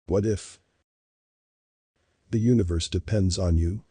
What if the universe depends on you?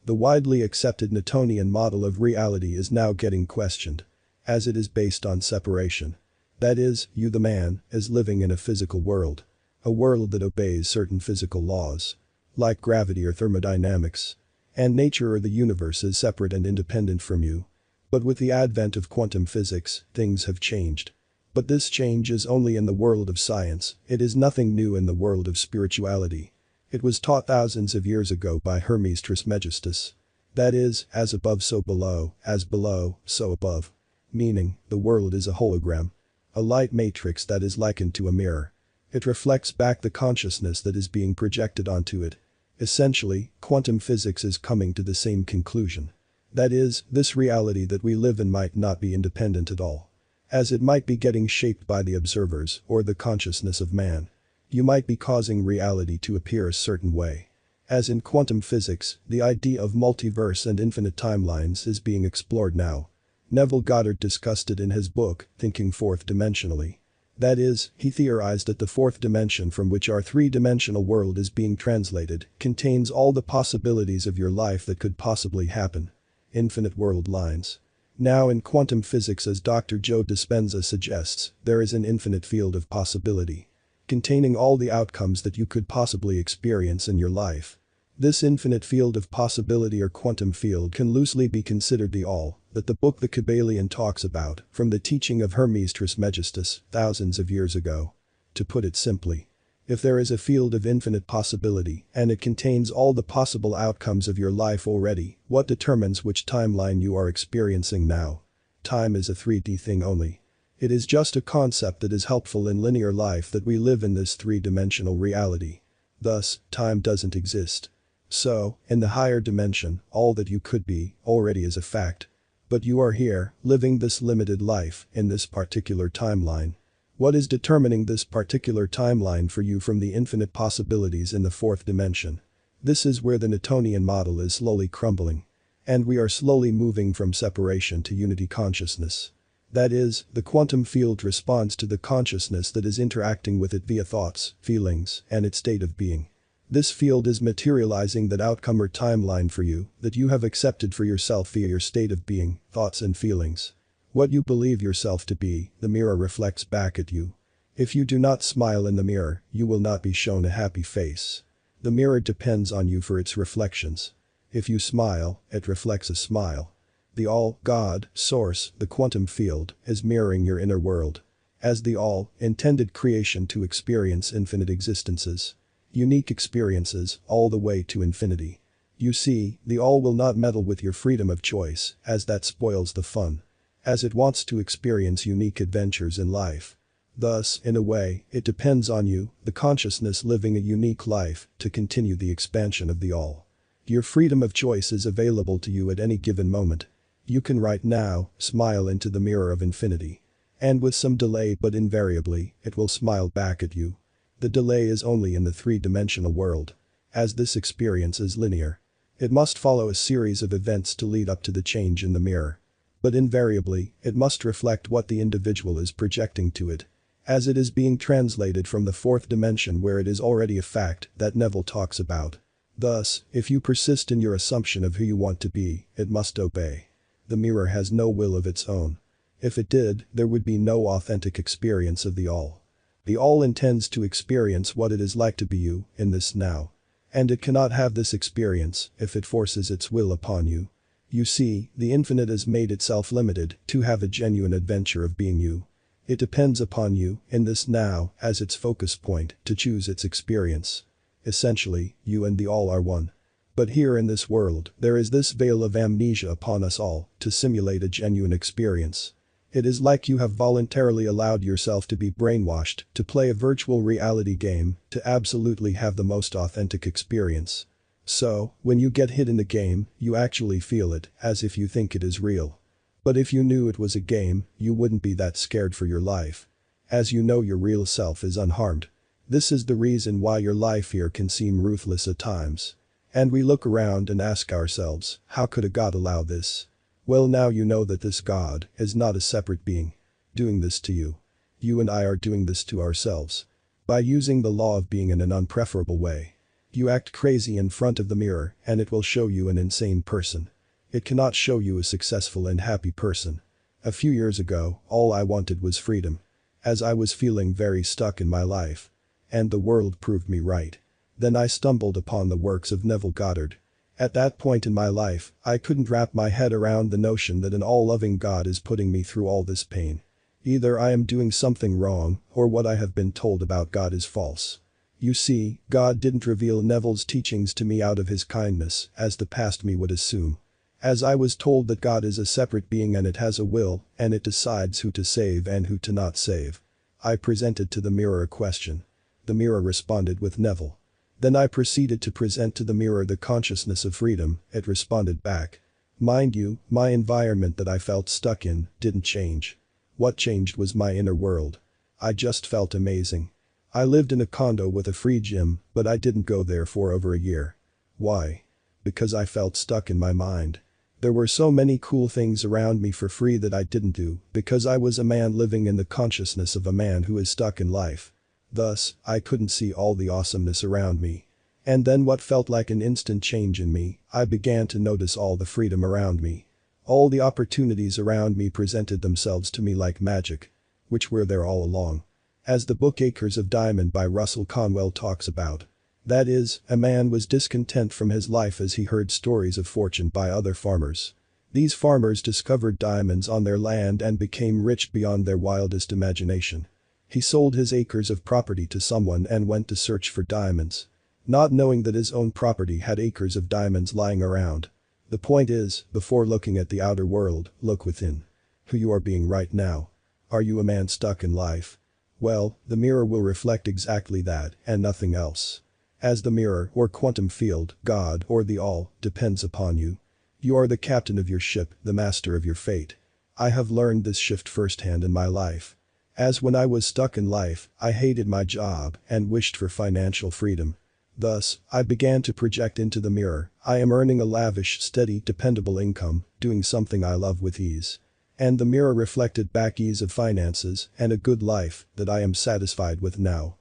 The widely accepted Newtonian model of reality is now getting questioned, as it is based on separation. That is, you the man, is living in a physical world. A world that obeys certain physical laws, like gravity or thermodynamics. And nature or the universe is separate and independent from you. But with the advent of quantum physics, things have changed. But this change is only in the world of science, it is nothing new in the world of spirituality. It was taught thousands of years ago by Hermes Trismegistus. That is, as above so below, as below, so above. Meaning, the world is a hologram. A light matrix that is likened to a mirror. It reflects back the consciousness that is being projected onto it. Essentially, quantum physics is coming to the same conclusion. That is, this reality that we live in might not be independent at all. As it might be getting shaped by the observers or the consciousness of man. You might be causing reality to appear a certain way. As in quantum physics, the idea of multiverse and infinite timelines is being explored now. Neville Goddard discussed it in his book, Thinking Fourth Dimensionally. That is, he theorized that the fourth dimension from which our three-dimensional world is being translated contains all the possibilities of your life that could possibly happen. Infinite world lines. Now in quantum physics, as Dr. Joe Dispenza suggests, there is an infinite field of possibility, containing all the outcomes that you could possibly experience in your life. This infinite field of possibility or quantum field can loosely be considered the all that the book The Kybalion talks about from the teaching of Hermes Trismegistus thousands of years ago. To put it simply, if there is a field of infinite possibility and it contains all the possible outcomes of your life already, what determines which timeline you are experiencing now? Time is a 3D thing only. It is just a concept that is helpful in linear life that we live in this three-dimensional reality. Thus, time doesn't exist. So, in the higher dimension, all that you could be already is a fact. But you are here, living this limited life in this particular timeline. What is determining this particular timeline for you from the infinite possibilities in the fourth dimension? This is where the Newtonian model is slowly crumbling. And we are slowly moving from separation to unity consciousness. That is, the quantum field responds to the consciousness that is interacting with it via thoughts, feelings, and its state of being. This field is materializing that outcome or timeline for you that you have accepted for yourself via your state of being, thoughts and feelings. What you believe yourself to be, the mirror reflects back at you. If you do not smile in the mirror, you will not be shown a happy face. The mirror depends on you for its reflections. If you smile, it reflects a smile. The all, God, source, the quantum field, is mirroring your inner world. As the all, intended creation to experience infinite existences. Unique experiences, all the way to infinity. You see, the all will not meddle with your freedom of choice, as that spoils the fun. As it wants to experience unique adventures in life. Thus, in a way, it depends on you, the consciousness living a unique life, to continue the expansion of the all. Your freedom of choice is available to you at any given moment. You can right now smile into the mirror of infinity. And with some delay, but invariably, it will smile back at you. The delay is only in the three-dimensional world. As this experience is linear. It must follow a series of events to lead up to the change in the mirror. But invariably, it must reflect what the individual is projecting to it. As it is being translated from the fourth dimension where it is already a fact that Neville talks about. Thus, if you persist in your assumption of who you want to be, it must obey. The mirror has no will of its own. If it did, there would be no authentic experience of the all. The all intends to experience what it is like to be you, in this now. And it cannot have this experience if it forces its will upon you. You see, the infinite has made itself limited to have a genuine adventure of being you. It depends upon you, in this now, as its focus point, to choose its experience. Essentially, you and the all are one. But here in this world, there is this veil of amnesia upon us all, to simulate a genuine experience. It is like you have voluntarily allowed yourself to be brainwashed, to play a virtual reality game, to absolutely have the most authentic experience. So, when you get hit in the game, you actually feel it, as if you think it is real. But if you knew it was a game, you wouldn't be that scared for your life. As you know your real self is unharmed. This is the reason why your life here can seem ruthless at times. And we look around and ask ourselves, how could a God allow this? Well, now you know that this God is not a separate being doing this to you. You and I are doing this to ourselves. By using the law of being in an unpreferable way. You act crazy in front of the mirror and it will show you an insane person. It cannot show you a successful and happy person. A few years ago, all I wanted was freedom. As I was feeling very stuck in my life. And the world proved me right. Then I stumbled upon the works of Neville Goddard. At that point in my life, I couldn't wrap my head around the notion that an all-loving God is putting me through all this pain. Either I am doing something wrong, or what I have been told about God is false. You see, God didn't reveal Neville's teachings to me out of his kindness, as the past me would assume. As I was told that God is a separate being and it has a will, and it decides who to save and who to not save. I presented to the mirror a question. The mirror responded with Neville. Then I proceeded to present to the mirror the consciousness of freedom, it responded back. Mind you, my environment that I felt stuck in didn't change. What changed was my inner world. I just felt amazing. I lived in a condo with a free gym, but I didn't go there for over a year. Why? Because I felt stuck in my mind. There were so many cool things around me for free that I didn't do, because I was a man living in the consciousness of a man who is stuck in life. Thus, I couldn't see all the awesomeness around me. And then what felt like an instant change in me, I began to notice all the freedom around me. All the opportunities around me presented themselves to me like magic. Which were there all along. As the book Acres of Diamond by Russell Conwell talks about. That is, a man was discontent from his life as he heard stories of fortune by other farmers. These farmers discovered diamonds on their land and became rich beyond their wildest imagination. He sold his acres of property to someone and went to search for diamonds. Not knowing that his own property had acres of diamonds lying around. The point is, before looking at the outer world, look within. Who you are being right now. Are you a man stuck in life? Well, the mirror will reflect exactly that and nothing else. As the mirror or quantum field, God or the all, depends upon you. You are the captain of your ship, the master of your fate. I have learned this shift firsthand in my life. As when I was stuck in life, I hated my job and wished for financial freedom. Thus, I began to project into the mirror, I am earning a lavish, steady, dependable income, doing something I love with ease. And the mirror reflected back ease of finances and a good life that I am satisfied with now.